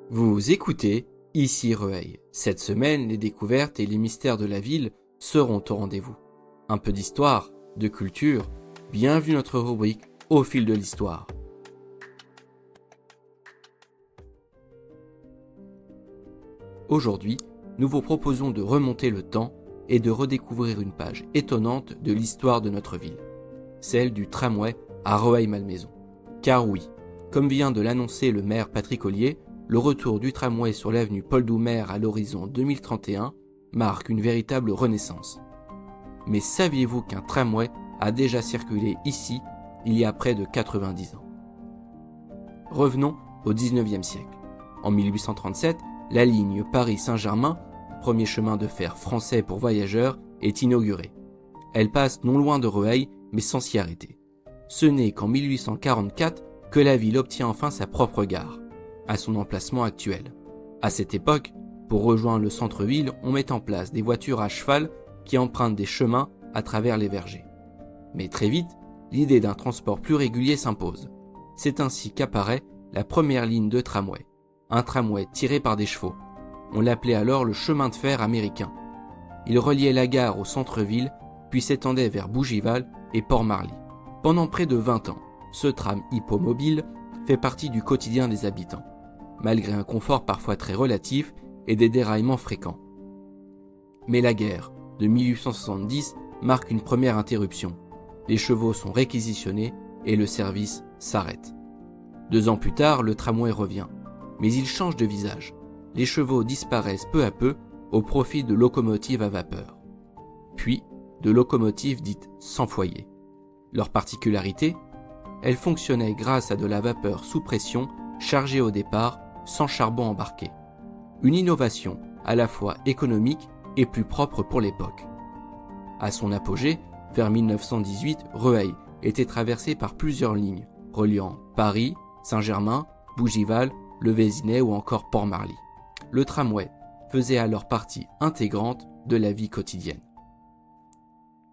Vous écoutez Ici Rueil. Cette semaine, les découvertes et les mystères de la ville seront au rendez-vous. Un peu d'histoire, de culture, bienvenue à notre rubrique Au fil de l'histoire. Aujourd'hui, nous vous proposons de remonter le temps et de redécouvrir une page étonnante de l'histoire de notre ville, celle du tramway à Rueil-Malmaison. Car oui, comme vient de l'annoncer le maire Patrick Ollier, le retour du tramway sur l'avenue Paul Doumer à l'horizon 2031 marque une véritable renaissance. Mais saviez-vous qu'un tramway a déjà circulé ici il y a près de 90 ans? Revenons au 19e siècle. En 1837, la ligne Paris-Saint-Germain, premier chemin de fer français pour voyageurs, est inaugurée. Elle passe non loin de Rueil, mais sans s'y arrêter. Ce n'est qu'en 1844 que la ville obtient enfin sa propre gare, à son emplacement actuel. À cette époque, pour rejoindre le centre-ville, on met en place des voitures à cheval qui empruntent des chemins à travers les vergers. Mais très vite, l'idée d'un transport plus régulier s'impose. C'est ainsi qu'apparaît la première ligne de tramway, un tramway tiré par des chevaux. On l'appelait alors le chemin de fer américain. Il reliait la gare au centre-ville, puis s'étendait vers Bougival et Port-Marly. Pendant près de 20 ans, ce tram hippomobile fait partie du quotidien des habitants, malgré un confort parfois très relatif et des déraillements fréquents. Mais la guerre de 1870 marque une première interruption. Les chevaux sont réquisitionnés et le service s'arrête. 2 ans plus tard, le tramway revient, mais il change de visage. Les chevaux disparaissent peu à peu au profit de locomotives à vapeur, puis de locomotives dites sans foyer. Leur particularité ? Elles fonctionnaient grâce à de la vapeur sous pression chargée au départ sans charbon embarqué. Une innovation à la fois économique et plus propre pour l'époque. À son apogée, vers 1918, Rueil était traversée par plusieurs lignes reliant Paris, Saint-Germain, Bougival, le Vésinet ou encore Port-Marly. Le tramway faisait alors partie intégrante de la vie quotidienne.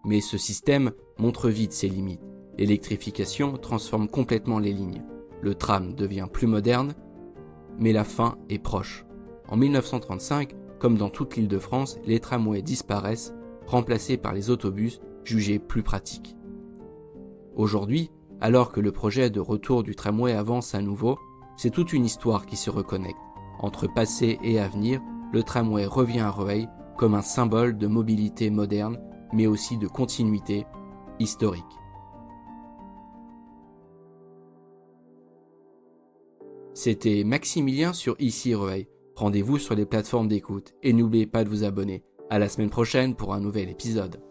Mais ce système montre vite ses limites. L'électrification transforme complètement les lignes. Le tram devient plus moderne, mais la fin est proche. En 1935, comme dans toute l'Île-de-France, les tramways disparaissent, remplacés par les autobus jugés plus pratiques. Aujourd'hui, alors que le projet de retour du tramway avance à nouveau, c'est toute une histoire qui se reconnecte. Entre passé et avenir, le tramway revient à Rueil comme un symbole de mobilité moderne, mais aussi de continuité historique. C'était Maximilien sur Ici Rueil. Rendez-vous sur les plateformes d'écoute et n'oubliez pas de vous abonner. À la semaine prochaine pour un nouvel épisode.